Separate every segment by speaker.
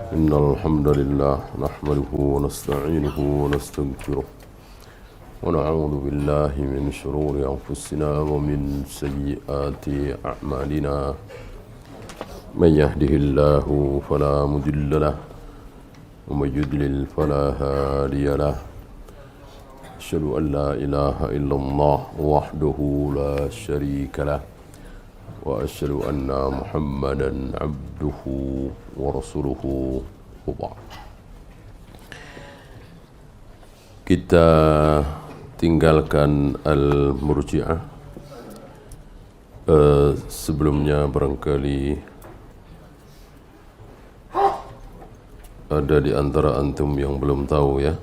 Speaker 1: إن الحمد لله نحمده ونستعينه ونستغفره ونعوذ بالله من شرور أنفسنا ومن سيئات أعمالنا من يهده الله فلا مضل له ومن يضلل فلا هادي له أشهد أن لا إله إلا الله وحده لا شريك له وأشهد أن محمدا عبده ورسوله وبعد. Kita tinggalkan Al-Murji'ah. Sebelumnya barangkali ada di antara antum yang belum tahu ya,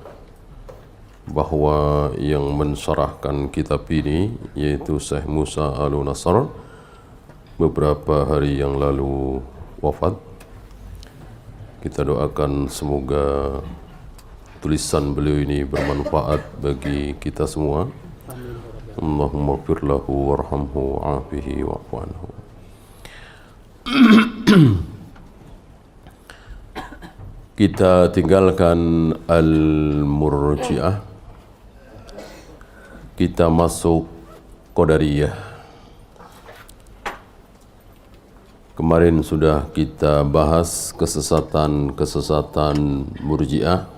Speaker 1: bahwa yang mensyarahkan kitab ini yaitu Syekh Musa Al-Nasr beberapa hari yang lalu wafat. Kita doakan semoga tulisan beliau ini bermanfaat bagi kita semua. Allahumma ighfir lahu warhamhu wa'afihi wa'fu anhu. Kita tinggalkan Al-Murji'ah. Kita masuk Qadariyah. Kemarin sudah kita bahas kesesatan-kesesatan Murji'ah.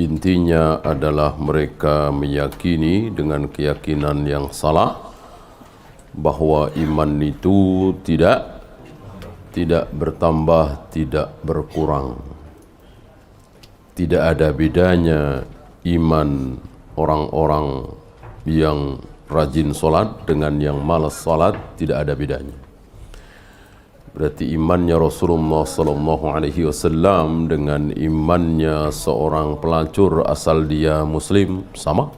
Speaker 1: Intinya adalah mereka meyakini dengan keyakinan yang salah bahwa iman itu tidak bertambah, tidak berkurang. Tidak ada bedanya iman orang-orang yang rajin sholat dengan yang malas sholat, tidak ada bedanya. Berarti imannya Rasulullah SAW dengan imannya seorang pelacur asal dia Muslim sama.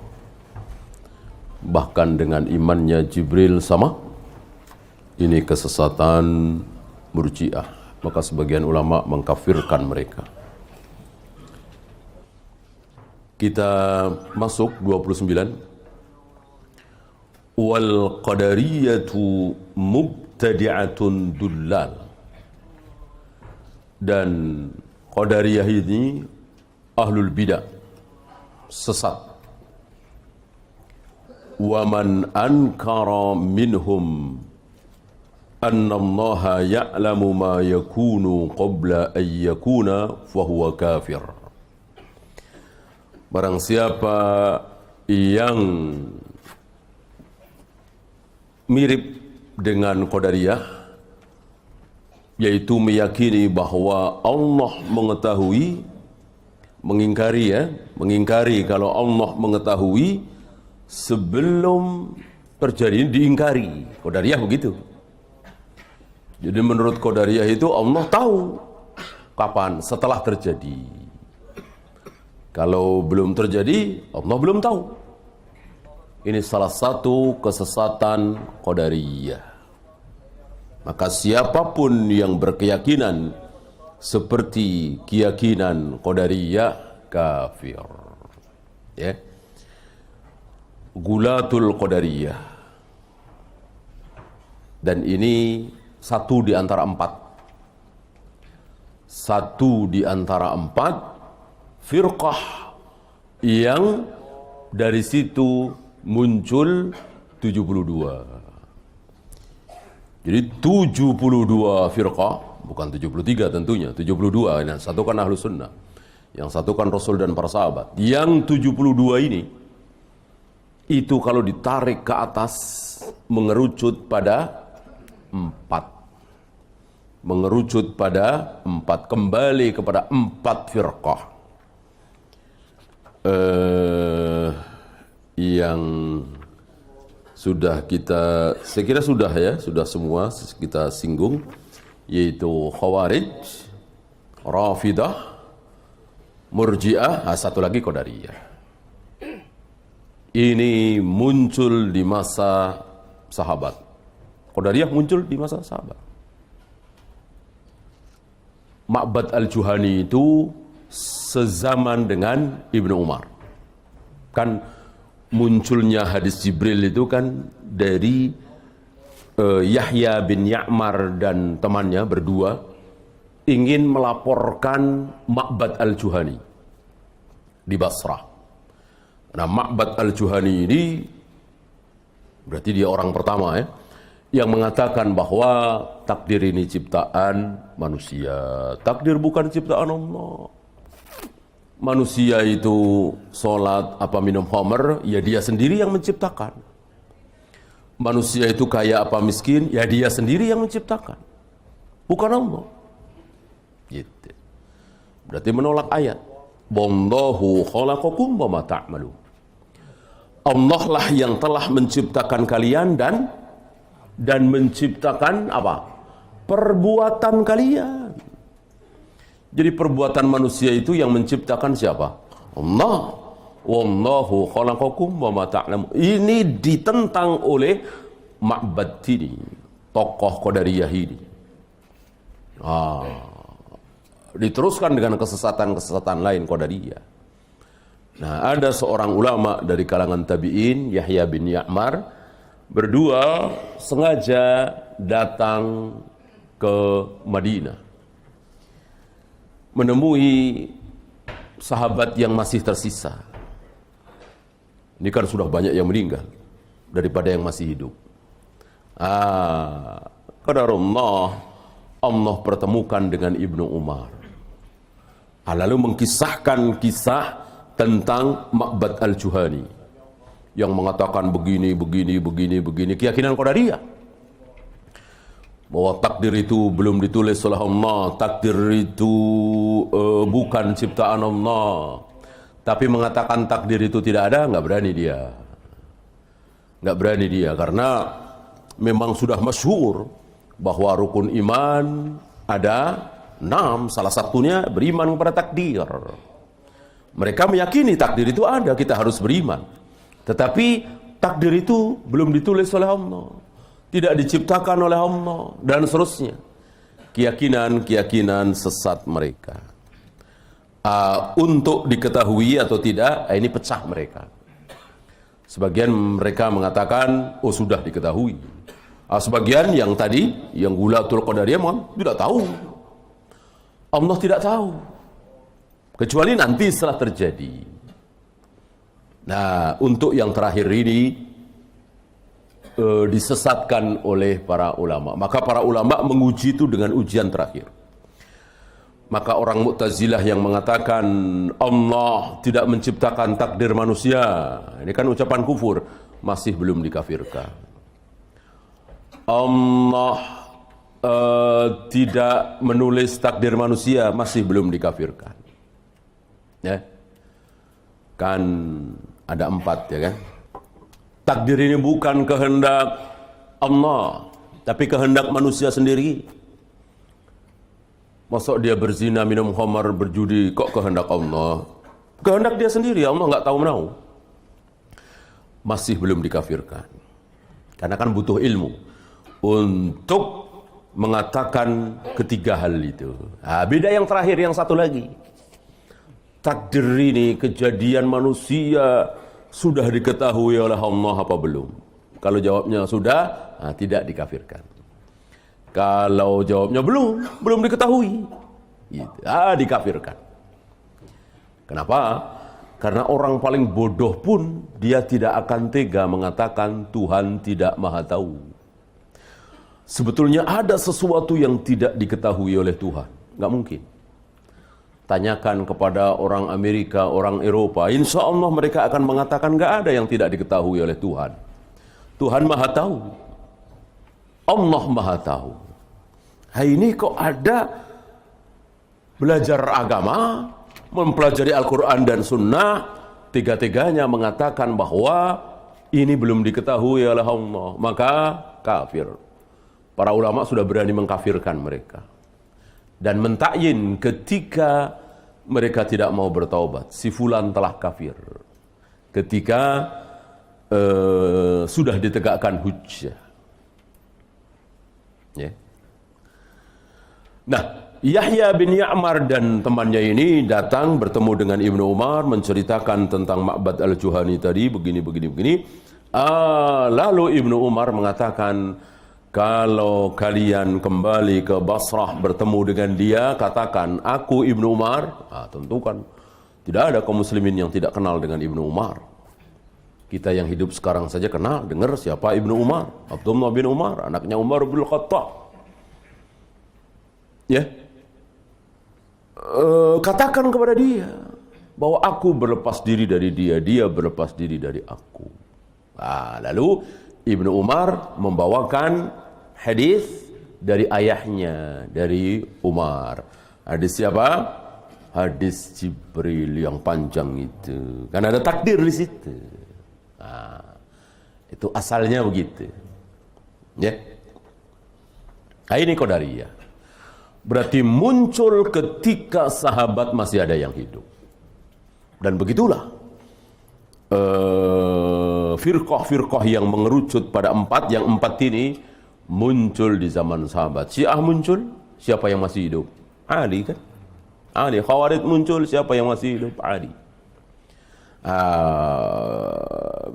Speaker 1: Bahkan dengan imannya Jibril sama. Ini kesesatan Murji'ah. Maka sebagian ulama mengkafirkan mereka. Kita masuk 29. Wal qadariyatu mubtadi'atun dullal. Dan qadariyah ini ahlul bidah, sesat. Wa man ankara minhum anna Allah ya'lamu ma yakunu qabla an yakuna fahuwa kafir. Barang siapa yang mirip dengan Qadariyah, yaitu meyakini bahwa Allah mengetahui, mengingkari kalau Allah mengetahui sebelum terjadi, diingkari. Qadariyah begitu. Jadi menurut Qadariyah itu Allah tahu kapan, setelah terjadi. Kalau belum terjadi, Allah belum tahu. Ini salah satu kesesatan Qadariyah. Maka siapapun yang berkeyakinan seperti keyakinan Qadariyah kafir. Ya. Gulatul Qadariyah. Dan ini satu di antara empat. Satu di antara empat firqah yang dari situ muncul 72. Jadi 72 firqah, bukan 73 tentunya, 72. Yang satu kan Ahlus Sunnah, yang satu kan Rasul dan para sahabat. Yang 72 ini, itu kalau ditarik ke atas, mengerucut pada 4. Mengerucut pada 4, kembali kepada 4 firqah. Yang sudah kita, saya kira sudah ya, sudah semua kita singgung, yaitu Khawarij, Rafidah, Murji'ah, satu lagi Qadariyah. Ini muncul di masa sahabat. Qadariyah muncul di masa sahabat. Ma'bad al-Juhani itu sezaman dengan Ibnu Umar. Kan munculnya hadis Jibril itu kan dari Yahya bin Ya'mar dan temannya berdua ingin melaporkan Ma'bad al-Juhani di Basrah. Nah, Ma'bad al-Juhani ini berarti dia orang pertama ya, yang mengatakan bahwa takdir ini ciptaan manusia. Takdir bukan ciptaan Allah. Manusia itu sholat apa minum khamr, ya dia sendiri yang menciptakan. Manusia itu kaya apa miskin, ya dia sendiri yang menciptakan. Bukan Allah. Gitu. Berarti menolak ayat. Wallahu khalaqakum wa ma ta'malun. Allah lah yang telah menciptakan kalian dan menciptakan apa? Perbuatan kalian. Jadi perbuatan manusia itu yang menciptakan siapa? Allah. Wallahu khalaqakum wa ma ta'lamun. Ini ditentang oleh Ma'bad ini, tokoh Qadariyah ini. Diteruskan dengan kesesatan-kesesatan lain Qadariyah. Nah, ada seorang ulama dari kalangan tabi'in, Yahya bin Ya'mar, berdua sengaja datang ke Madinah menemui sahabat yang masih tersisa. Ini kan sudah banyak yang meninggal daripada yang masih hidup. Qadarullah, Allah pertemukan dengan Ibnu Umar. Lalu mengkisahkan kisah tentang Ma'bad al-Juhani yang mengatakan begini, keyakinan Qadariyah. Bahwa takdir itu belum ditulis oleh Allah, takdir itu bukan ciptaan Allah. Tapi mengatakan takdir itu tidak ada, nggak berani dia. Nggak berani dia, karena memang sudah masyhur bahwa rukun iman ada 6, salah satunya beriman kepada takdir. Mereka meyakini takdir itu ada, kita harus beriman. Tetapi takdir itu belum ditulis oleh Allah, tidak diciptakan oleh Allah, dan seterusnya. Keyakinan-keyakinan sesat mereka. Untuk diketahui atau tidak, ini pecah mereka. Sebagian mereka mengatakan, oh sudah diketahui. Sebagian yang tadi, yang Gulatul Qadariyah tidak tahu. Allah tidak tahu. Kecuali nanti setelah terjadi. Nah, untuk yang terakhir ini, disesatkan oleh para ulama. Maka para ulama menguji itu dengan ujian terakhir. Maka orang Mu'tazilah yang mengatakan Allah tidak menciptakan takdir manusia, ini kan ucapan kufur, masih belum dikafirkan. Allah tidak menulis takdir manusia, masih belum dikafirkan. Ya, kan ada 4 ya kan. Takdir ini bukan kehendak Allah, tapi kehendak manusia sendiri. Masa dia berzina, minum khamar, berjudi, kok kehendak Allah? Kehendak dia sendiri, Allah nggak tahu menahu. Masih belum dikafirkan. Karena kan butuh ilmu untuk mengatakan ketiga hal itu. Beda yang terakhir, yang satu lagi. Takdir ini, kejadian manusia, sudah diketahui oleh Allah apa belum? Kalau jawabnya sudah, tidak dikafirkan. Kalau jawabnya belum diketahui, dikafirkan. Kenapa? Karena orang paling bodoh pun dia tidak akan tega mengatakan Tuhan tidak maha tahu. Sebetulnya ada sesuatu yang tidak diketahui oleh Tuhan. Nggak mungkin. Tanyakan kepada orang Amerika, orang Eropa, insya Allah mereka akan mengatakan nggak ada yang tidak diketahui oleh Tuhan. Tuhan maha tahu. Allah maha tahu. Ini kok ada belajar agama, mempelajari Al-Quran dan Sunnah, tiga-tiganya mengatakan bahwa ini belum diketahui oleh Allah, maka kafir. Para ulama sudah berani mengkafirkan mereka. Dan mentakyin ketika mereka tidak mau bertaubat, si fulan telah kafir. Ketika sudah ditegakkan hujjah. Ya. Nah, Yahya bin Ya'mar dan temannya ini datang bertemu dengan Ibnu Umar, menceritakan tentang Ma'bad al-Juhani tadi, begini. Lalu Ibnu Umar mengatakan, kalau kalian kembali ke Basrah bertemu dengan dia, katakan, aku Ibnu Umar. Tentu kan tidak ada kaum muslimin yang tidak kenal dengan Ibnu Umar. Kita yang hidup sekarang saja kenal, dengar siapa Ibnu Umar. Abdullah bin Umar, anaknya Umar bin Khattab. Ya, katakan kepada dia bahwa aku berlepas diri dari dia, dia berlepas diri dari aku. Lalu Ibnu Umar membawakan hadis dari ayahnya, dari Umar. Hadis siapa? Hadis Jibril yang panjang itu. Kan ada takdir di situ. Itu asalnya begitu. Ya. Ini Qadariyah. Berarti muncul ketika sahabat masih ada yang hidup. Dan begitulah firqah-firqah yang mengerucut pada empat, yang empat ini muncul di zaman sahabat. Syiah muncul, siapa yang masih hidup? Ali kan? Ali. Khawarij muncul, siapa yang masih hidup? Ali.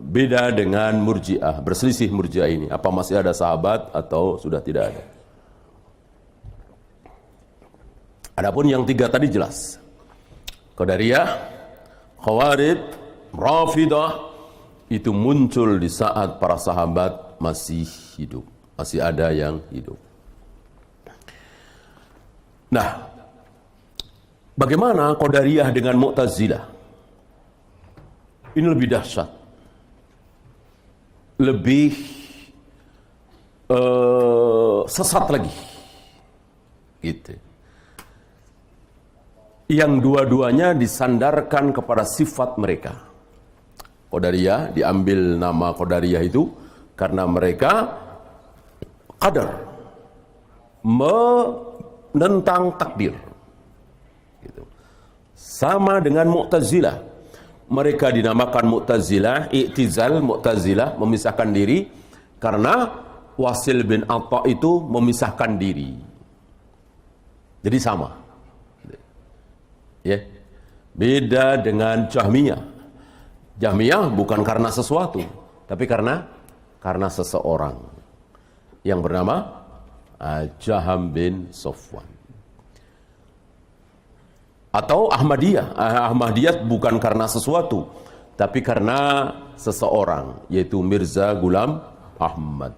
Speaker 1: Beda dengan Murji'ah, berselisih Murji'ah ini. Apa masih ada sahabat atau sudah tidak ada? Adapun yang tiga tadi jelas. Qadariyah, Khawarij, Rafidah itu muncul di saat para sahabat masih hidup, masih ada yang hidup. Nah, bagaimana Qadariyah dengan Mu'tazilah? Ini lebih dahsyat, lebih sesat lagi, gitu. Yang dua-duanya disandarkan kepada sifat mereka. Qadariyah, diambil nama Qadariyah itu karena mereka qadar, menentang takdir. Gitu. Sama dengan Mu'tazilah. Mereka dinamakan Mu'tazilah, i'tizal Mu'tazilah, memisahkan diri karena Wasil bin Atta itu memisahkan diri. Jadi sama. Ya. Beda dengan Jahmiyah. Jahmiyah bukan karena sesuatu, tapi karena seseorang yang bernama Jaham bin Safwan. Atau Ahmadiyah. Ahmadiyah bukan karena sesuatu, tapi karena seseorang, yaitu Mirza Ghulam Ahmad.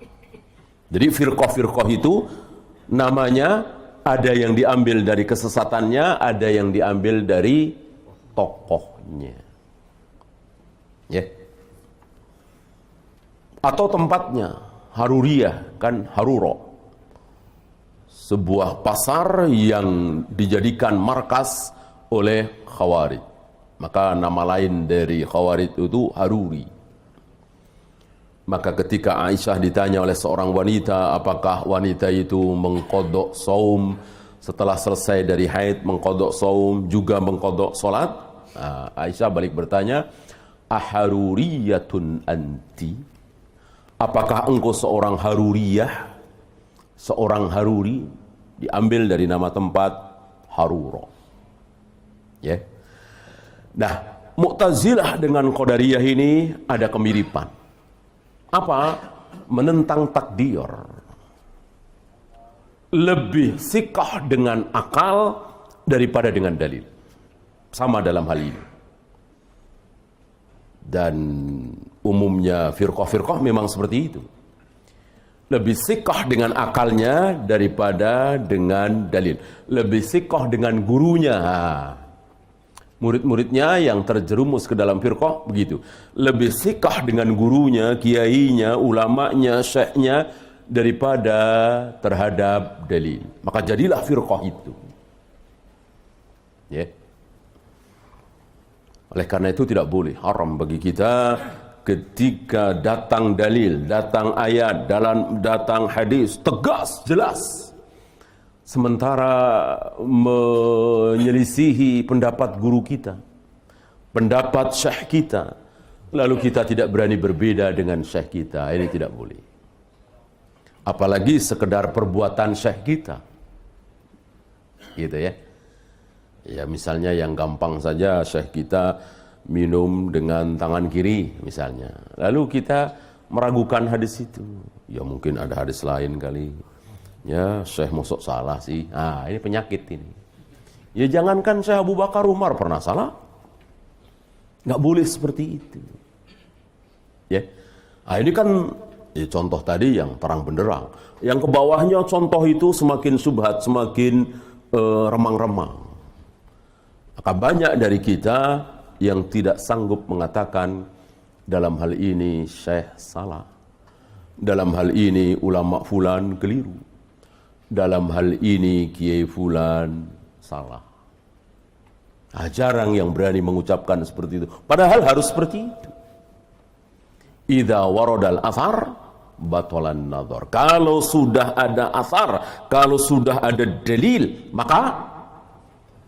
Speaker 1: Jadi firqah-firqah itu namanya ada yang diambil dari kesesatannya, ada yang diambil dari tokohnya. Ya. Atau tempatnya, Haruriyah, kan Haruro. Sebuah pasar yang dijadikan markas oleh Khawarij. Maka nama lain dari Khawarij itu Haruri. Maka ketika Aisyah ditanya oleh seorang wanita, apakah wanita itu mengkodok saum setelah selesai dari haid, mengkodok saum juga mengkodok solat? Aisyah balik bertanya, aharuriyatun anti? Apakah engkau seorang haruriyah? Seorang haruri diambil dari nama tempat Haruro. Ya. Nah, Mu'tazilah dengan Qadariyah ini ada kemiripan. Apa? Menentang takdir. Lebih sikah dengan akal daripada dengan dalil. Sama dalam hal ini. Dan umumnya firqah-firqah memang seperti itu. Lebih sikah dengan akalnya daripada dengan dalil. Lebih sikah dengan gurunya. Murid-muridnya yang terjerumus ke dalam firqah begitu. Lebih sikah dengan gurunya, kiainya, ulamanya, syekhnya daripada terhadap dalil. Maka jadilah firqah itu. Ya. Oleh karena itu tidak boleh, haram bagi kita ketika datang dalil, datang ayat, datang hadis tegas, jelas. Sementara menyelisihi pendapat guru kita, pendapat syekh kita, lalu kita tidak berani berbeda dengan syekh kita, ini tidak boleh. Apalagi sekedar perbuatan syekh kita, gitu ya. Ya misalnya yang gampang saja, syekh kita minum dengan tangan kiri misalnya, lalu kita meragukan hadis itu. Ya mungkin ada hadis lain kali. Ya Syekh mosok salah sih. Ini penyakit ini. Ya jangankan Syekh Abu Bakar Umar pernah salah. Nggak boleh seperti itu. Ya. Ini kan contoh tadi yang terang benderang. Yang ke bawahnya contoh itu semakin subhat, semakin remang-remang. Maka banyak dari kita yang tidak sanggup mengatakan dalam hal ini Syekh salah. Dalam hal ini ulama fulan keliru. Dalam hal ini kiai fulan salah. Jarang yang berani mengucapkan seperti itu. Padahal harus seperti itu. Idza waradal athar batalan nadhar. Kalau sudah ada asar, kalau sudah ada dalil, maka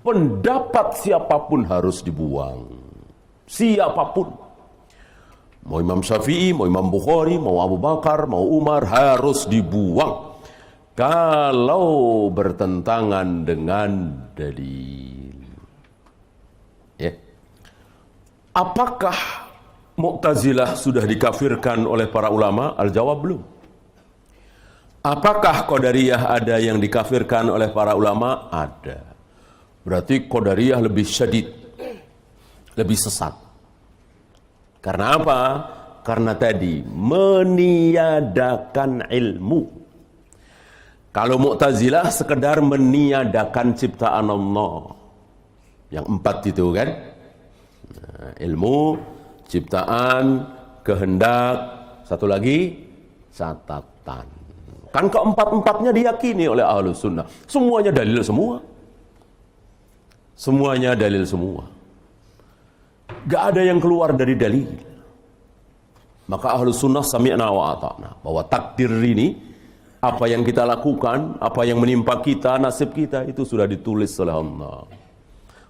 Speaker 1: pendapat siapapun harus dibuang. Siapapun. Mau Imam Syafi'i, mau Imam Bukhari, mau Abu Bakar, mau Umar, harus dibuang. Kalau bertentangan dengan dalil. Ya. Apakah Mu'tazilah sudah dikafirkan oleh para ulama? Al-jawab belum. Apakah Qadariyah ada yang dikafirkan oleh para ulama? Ada. Berarti Qadariyah lebih syadid, lebih sesat. Karena apa? Karena tadi meniadakan ilmu. Kalau Mu'tazilah sekedar meniadakan ciptaan Allah. Yang 4 itu kan? Ilmu, ciptaan, kehendak, satu lagi catatan. Kan keempat-empatnya diyakini oleh Ahlus Sunnah. Semuanya dalil semua. Semuanya dalil semua. Gak ada yang keluar dari dalil. Maka Ahlus Sunnah sami'na wa ata'na. Bahwa takdir ini, apa yang kita lakukan, apa yang menimpa kita, nasib kita, itu sudah ditulis oleh Allah.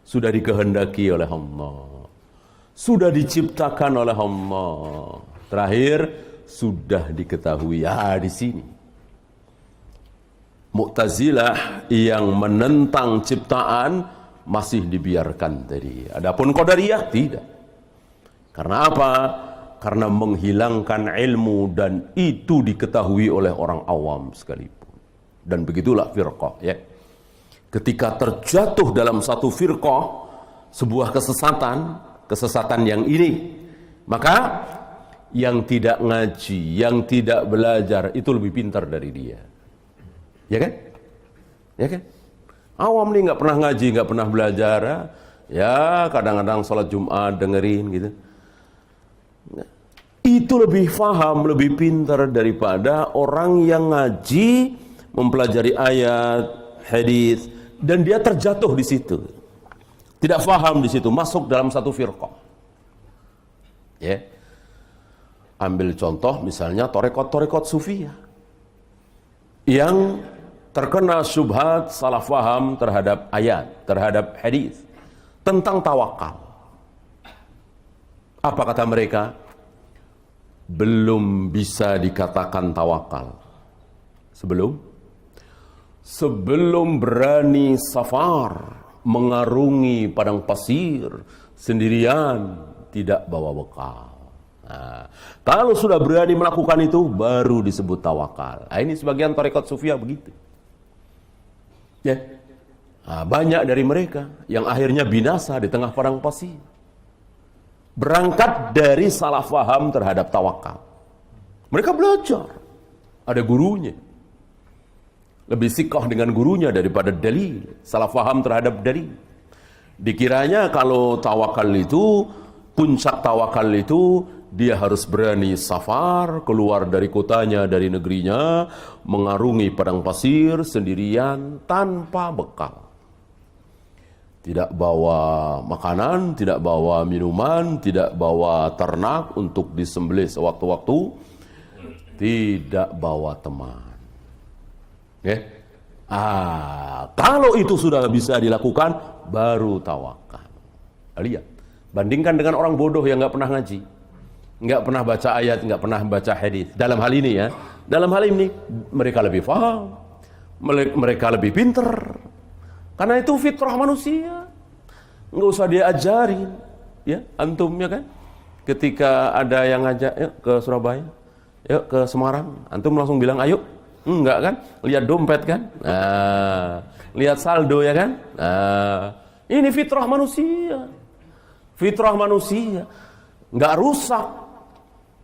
Speaker 1: Sudah dikehendaki oleh Allah. Sudah diciptakan oleh Allah. Terakhir, sudah diketahui. Di sini. Mu'tazilah yang menentang ciptaan masih dibiarkan tadi. Adapun Qadariyah tidak. Karena apa? Karena menghilangkan ilmu dan itu diketahui oleh orang awam sekalipun. Dan begitulah firqah, ya. Ketika terjatuh dalam satu firqah, sebuah kesesatan yang ini, maka yang tidak ngaji, yang tidak belajar itu lebih pintar dari dia. Ya kan? Ya kan? Awam nih nggak pernah ngaji, nggak pernah belajar, ya kadang-kadang sholat Jumat dengerin gitu. Itu lebih faham, lebih pintar daripada orang yang ngaji, mempelajari ayat, hadis, dan dia terjatuh di situ. Tidak faham di situ, masuk dalam satu firqah. Ya. Ambil contoh misalnya torekot sufiyah yang terkena syubhat salah faham terhadap ayat, terhadap hadis tentang tawakal. Apa kata mereka? Belum bisa dikatakan tawakal. Sebelum berani safar, mengarungi padang pasir sendirian, tidak bawa bekal. Kalau sudah berani melakukan itu, baru disebut tawakal. Ini sebagian tarekat sufiyah begitu. Ya. Banyak dari mereka yang akhirnya binasa di tengah padang pasir. Berangkat dari salah faham terhadap tawakal. Mereka belajar. Ada gurunya. Lebih sikoh dengan gurunya daripada dalil. Salah faham terhadap dalil. Dikiranya kalau tawakal itu, puncak tawakal itu, dia harus berani safar, keluar dari kotanya, dari negerinya, mengarungi padang pasir sendirian tanpa bekal. Tidak bawa makanan, tidak bawa minuman, tidak bawa ternak untuk disembelih sewaktu-waktu, tidak bawa teman. Kalau itu sudah bisa dilakukan, baru tawakal. Lihat, bandingkan dengan orang bodoh yang nggak pernah ngaji, nggak pernah baca ayat, nggak pernah baca hadis. Dalam hal ini ya, dalam hal ini mereka lebih paham, mereka lebih pinter. Karena itu fitrah manusia. Nggak usah dia ajarin. Ya, antum ya kan? Ketika ada yang ngajak ke Surabaya, Yuk ke Semarang, antum langsung bilang ayo? Enggak kan? Lihat dompet kan? Lihat saldo ya kan? Ini fitrah manusia. Fitrah manusia. Nggak rusak.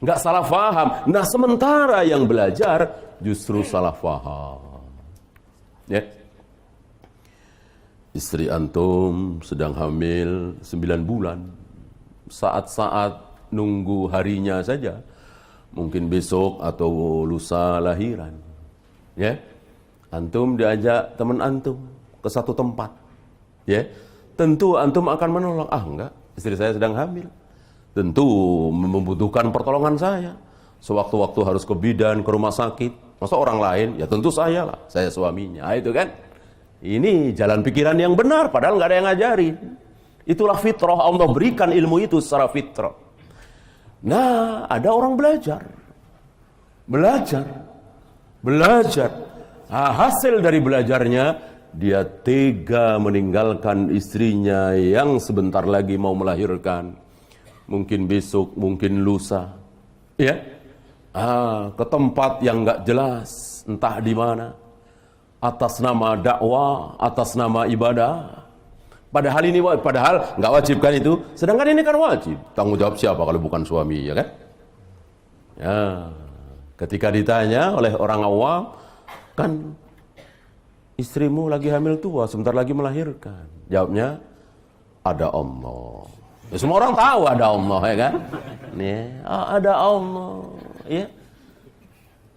Speaker 1: Nggak salah faham. Nah, sementara yang belajar justru salah faham. Ya. Istri antum sedang hamil 9 bulan. Saat-saat nunggu harinya saja. Mungkin besok atau lusa lahiran. Ya. Antum diajak teman antum ke satu tempat. Ya. Tentu antum akan menolak. Enggak, istri saya sedang hamil. Tentu membutuhkan pertolongan saya. Sewaktu-waktu harus ke bidan, ke rumah sakit. Masa orang lain? Ya tentu saya lah, saya suaminya. Itu kan. Ini jalan pikiran yang benar, padahal nggak ada yang ngajarin. Itulah fitrah, Allah berikan ilmu itu secara fitrah. Nah, ada orang belajar. Nah, hasil dari belajarnya, dia tega meninggalkan istrinya yang sebentar lagi mau melahirkan. Mungkin besok, mungkin lusa. Ya, ke tempat yang nggak jelas, entah di mana. Atas nama dakwah, atas nama ibadah. Padahal nggak wajib kan itu. Sedangkan ini kan wajib. Tanggung jawab siapa kalau bukan suami, ya kan? Ya, ketika ditanya oleh orang awam, kan istrimu lagi hamil tua, sebentar lagi melahirkan. Jawabnya, ada Allah. Ya, semua orang tahu ada Allah, ya kan? Nih, ada Allah, ya.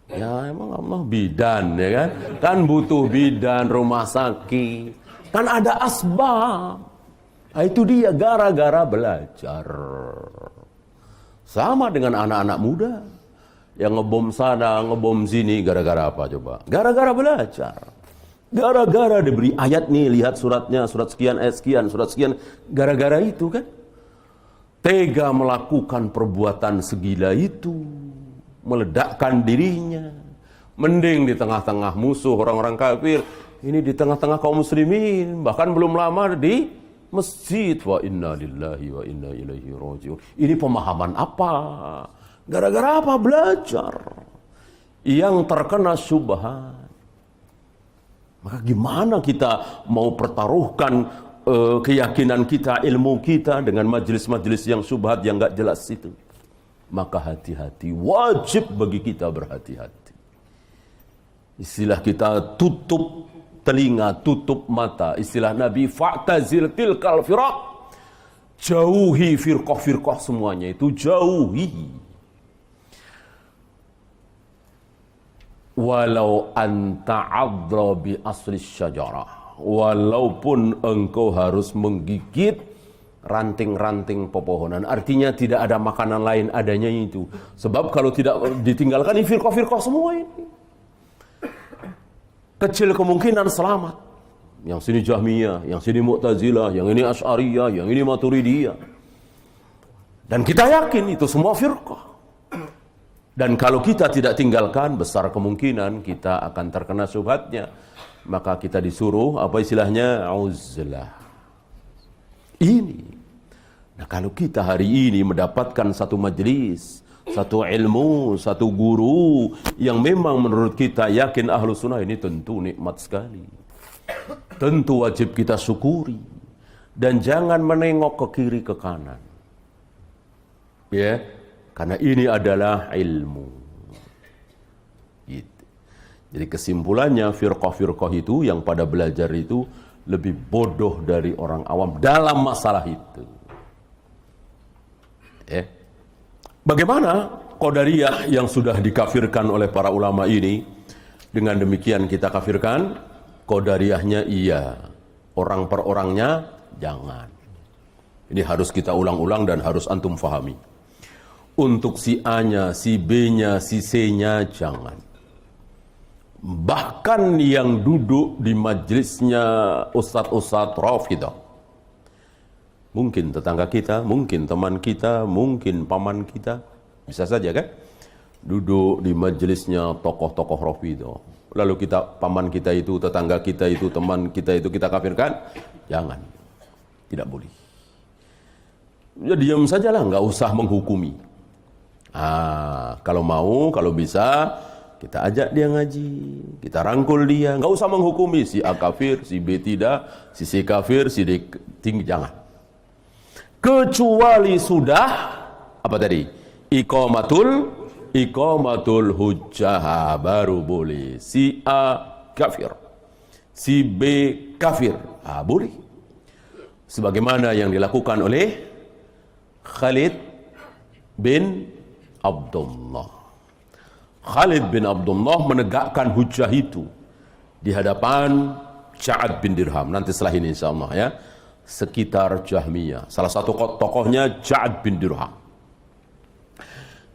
Speaker 1: Ya emang Allah bidan, ya kan? Kan butuh bidan, rumah sakit. Kan ada asbab. Nah, itu dia gara-gara belajar. Sama dengan anak-anak muda yang ngebom sana, ngebom sini, gara-gara apa coba? Gara-gara belajar. Gara-gara diberi ayat nih, lihat suratnya, surat sekian, ayat sekian, surat sekian. Gara-gara itu kan. Tega melakukan perbuatan segila itu. Meledakkan dirinya. Mending di tengah-tengah musuh orang-orang kafir. Ini di tengah-tengah kaum muslimin. Bahkan belum lama di masjid. Wa inna lillahi wa inna ilaihi raji'un. Ini pemahaman apa? Gara-gara apa? Belajar. Yang terkena syubhat. Maka gimana kita mau pertaruhkan keyakinan kita, ilmu kita dengan majelis-majelis yang syubhat yang gak jelas itu? Maka hati-hati, wajib bagi kita berhati-hati. Istilah kita tutup telinga, tutup mata. Istilah Nabi, fa'tazil tilkal firaq. Jauhi firqah-firqah semuanya itu, jauhi. Walau anta adra bi asli syajarah. Walaupun engkau harus menggigit ranting-ranting pepohonan. Artinya tidak ada makanan lain, adanya itu. Sebab kalau tidak ditinggalkan, ini firqah-firqah semua ini. Kecil kemungkinan selamat. Yang sini Jahmiyah, yang sini Mu'tazilah, yang ini Asy'ariyah, yang ini Maturidiyah. Dan kita yakin itu semua firqah. Dan kalau kita tidak tinggalkan, besar kemungkinan kita akan terkena syubhatnya. Maka kita disuruh, apa istilahnya? Uzlah. Ini. Nah, kalau kita hari ini mendapatkan satu majelis, satu ilmu, satu guru yang memang menurut kita yakin ahlu sunnah, ini tentu nikmat sekali. Tentu wajib kita syukuri. Dan jangan menengok ke kiri ke kanan. Ya, karena ini adalah ilmu. Gitu. Jadi kesimpulannya firqah-firqah itu yang pada belajar itu lebih bodoh dari orang awam dalam masalah itu. Bagaimana Qadariyah yang sudah dikafirkan oleh para ulama ini, dengan demikian kita kafirkan? Qadariyahnya iya, orang per orangnya jangan. Ini harus kita ulang-ulang dan harus antum fahami. Untuk si A-nya, si B-nya, si C-nya jangan. Bahkan yang duduk di majelisnya ustadz-ustadz Rafidah, mungkin tetangga kita, mungkin teman kita, mungkin paman kita, bisa saja kan, duduk di majelisnya tokoh-tokoh Rafidah. Lalu kita, paman kita itu, tetangga kita itu, teman kita itu kita kafirkan? Jangan, tidak boleh. Ya diam sajalah, nggak usah menghukumi. Kalau mau, kalau bisa, kita ajak dia ngaji, kita rangkul dia. Nggak usah menghukumi si A kafir, si B tidak, si C kafir, si D tinggi, jangan. Kecuali sudah apa tadi? Iqamatul hujjah, baru boleh. Si A kafir, si B kafir, boleh. Sebagaimana yang dilakukan oleh Khalid bin Abdullah. Khalid bin Abdullah menegakkan hujjah itu di hadapan Ja'ad bin Dirham. Nanti setelah ini insyaallah ya, sekitar Jahmiyah. Salah satu tokohnya Ja'ad bin Dirham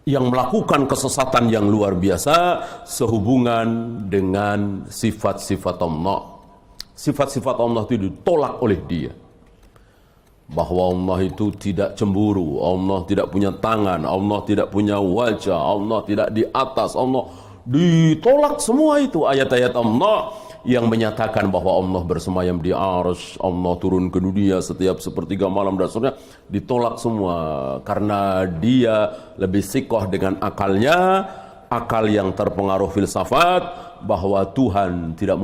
Speaker 1: yang melakukan kesesatan yang luar biasa sehubungan dengan sifat-sifat Allah. Sifat-sifat Allah itu ditolak oleh dia. Bahwa Allah itu tidak cemburu, Allah tidak punya tangan, Allah tidak punya wajah, Allah tidak di atas, Allah ditolak semua itu ayat-ayat Allah yang menyatakan bahwa Allah bersemayam di arsy, Allah turun ke dunia setiap sepertiga malam dan seterusnya, ditolak semua karena dia lebih sikoh dengan akalnya, akal yang terpengaruh filsafat bahwa Tuhan tidak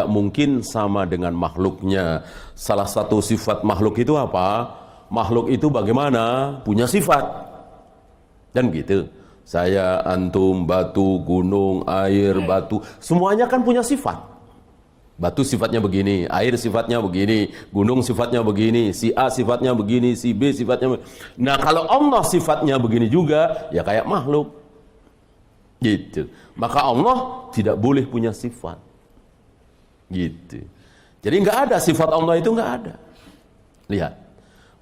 Speaker 1: mungkin sama dengan makhluknya. Salah satu sifat makhluk itu apa? Makhluk itu bagaimana? Punya sifat. Dan gitu. Saya, antum, batu, gunung, air, batu, semuanya kan punya sifat. Batu sifatnya begini, air sifatnya begini, gunung sifatnya begini, si A sifatnya begini, si B sifatnya begini. Nah, kalau Allah sifatnya begini juga, ya kayak makhluk. Gitu. Maka Allah tidak boleh punya sifat. Gitu. Jadi nggak ada sifat Allah itu, nggak ada. Lihat,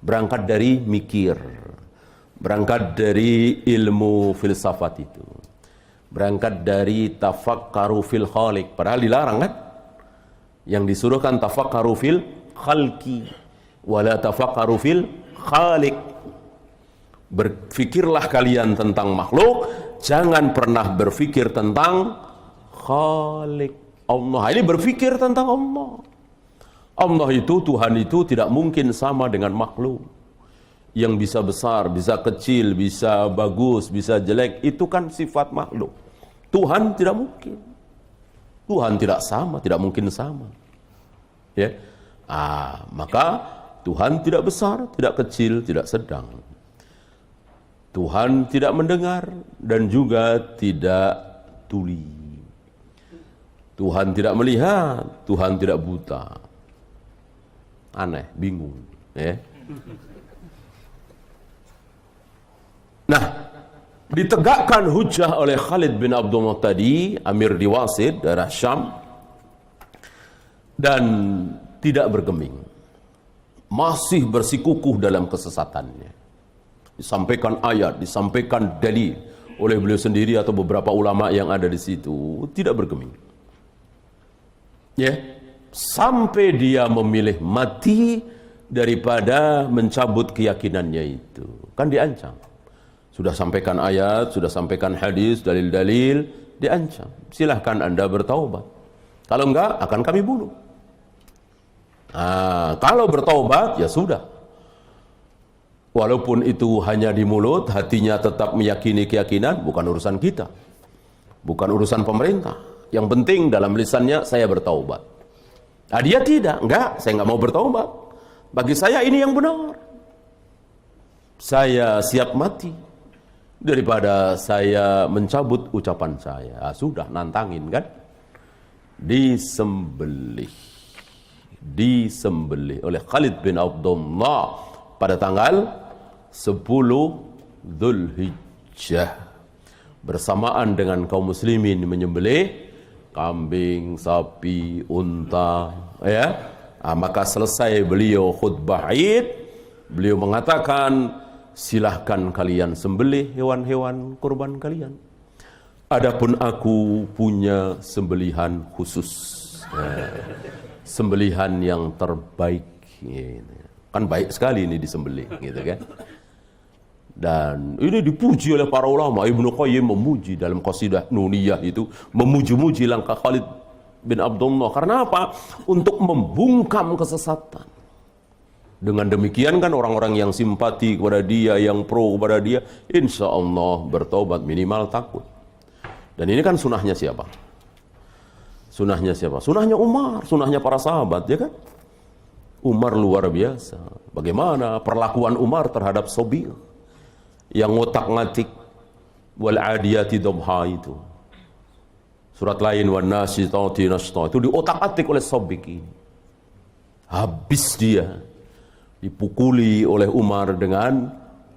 Speaker 1: berangkat dari mikir, berangkat dari ilmu filsafat itu, berangkat dari tafakkaru fil khaliq. Padahal dilarang kan? Yang disuruhkan tafakkaru fil khalqi, wala tafakkaru fil khaliq. Berfikirlah kalian tentang makhluk, jangan pernah berfikir tentang khaliq. Allah ini berfikir tentang Allah. Allah itu, Tuhan itu tidak mungkin sama dengan makhluk. Yang bisa besar, bisa kecil, bisa bagus, bisa jelek, itu kan sifat makhluk. Tuhan tidak mungkin. Tuhan tidak sama, tidak mungkin sama. Ya. Maka Tuhan tidak besar, tidak kecil, tidak sedang. Tuhan tidak mendengar dan juga tidak tuli. Tuhan tidak melihat, Tuhan tidak buta. Aneh, bingung. Ya. Nah, ditegakkan hujjah oleh Khalid bin Abdullah tadi, Amir di Wasid, daerah Syam, dan tidak bergeming. Masih bersikukuh dalam kesesatannya. Disampaikan ayat, disampaikan dalil oleh beliau sendiri atau beberapa ulama yang ada di situ, tidak bergeming. Ya, sampai dia memilih mati daripada mencabut keyakinannya itu. Kan diancam. Sudah sampaikan ayat, sudah sampaikan hadis, dalil-dalil, diancam. Silahkan Anda bertaubat. Kalau enggak, akan kami bunuh. Kalau bertaubat, ya sudah. Walaupun itu hanya di mulut, hatinya tetap meyakini keyakinan, bukan urusan kita. Bukan urusan pemerintah. Yang penting dalam lisannya, saya bertaubat. Dia tidak. Enggak, saya enggak mau bertaubat. Bagi saya ini yang benar. Saya siap mati daripada saya mencabut ucapan saya. Sudah, nantangin kan? Disembelih oleh Khalid bin Abdullah pada tanggal 10 Dzulhijjah bersamaan dengan kaum muslimin menyembelih kambing, sapi, unta, ya. Maka selesai beliau khutbah Id, beliau mengatakan, silahkan kalian sembelih hewan-hewan kurban kalian. Adapun aku punya sembelihan khusus, sembelihan yang terbaik. Kan baik sekali ini disembelih, gitu kan? Dan ini dipuji oleh para ulama. Ibnu Qayyim memuji dalam qasidah Nuniyah itu, memuji-muji langkah Khalid bin Abdullah. Karena apa? Untuk membungkam kesesatan. Dengan demikian kan orang-orang yang simpati kepada dia, yang pro kepada dia, insya Allah bertobat, minimal takut. Dan ini kan sunahnya siapa? Sunahnya siapa? Sunahnya Umar, sunahnya para sahabat, ya kan? Umar luar biasa. Bagaimana perlakuan Umar terhadap Sobir yang ngotak-ngatik wal adiyati dhabha itu. Surat lain wan nasitati nashta itu diotak-atik oleh Sobik ini. Habis dia dipukuli oleh Umar dengan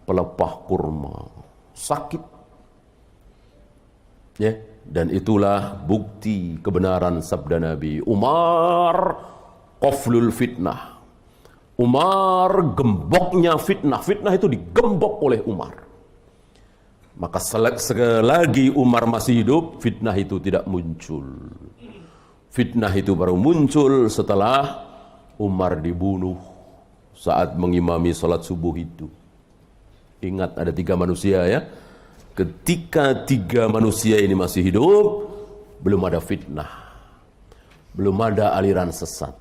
Speaker 1: pelepah kurma. Sakit. Ya, dan itulah bukti kebenaran sabda Nabi. Umar qaflul fitnah. Umar gemboknya fitnah. Fitnah itu digembok oleh Umar. Maka selagi Umar masih hidup, fitnah itu tidak muncul. Fitnah itu baru muncul setelah Umar dibunuh saat mengimami salat subuh itu. Ingat ada 3 manusia ya. Ketika 3 manusia ini masih hidup, belum ada fitnah. Belum ada aliran sesat.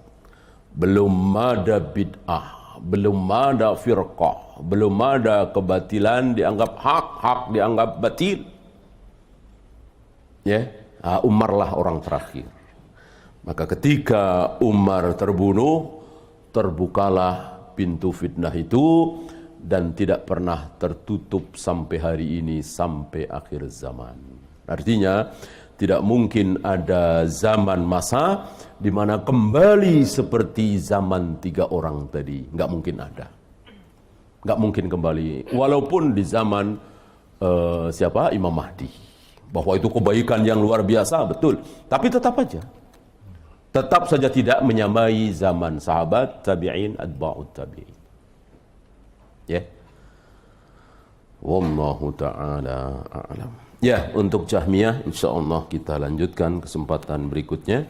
Speaker 1: Belum ada bid'ah. Belum ada firqah, belum ada kebatilan dianggap hak, hak dianggap batil. Ya, Umar lah orang terakhir. Maka ketika Umar terbunuh, terbukalah pintu fitnah itu dan tidak pernah tertutup sampai hari ini, sampai akhir zaman. Artinya tidak mungkin ada zaman masa di mana kembali seperti zaman 3 orang tadi. Nggak mungkin ada. Nggak mungkin kembali. Walaupun di zaman siapa? Imam Mahdi. Bahwa itu kebaikan yang luar biasa, betul. Tapi tetap aja. Tetap saja tidak menyamai zaman sahabat, tabi'in, atba'ut tabi'in. Ya. Wallahu ta'ala a'lam. Ya, untuk Jahmiyah insyaallah kita lanjutkan kesempatan berikutnya.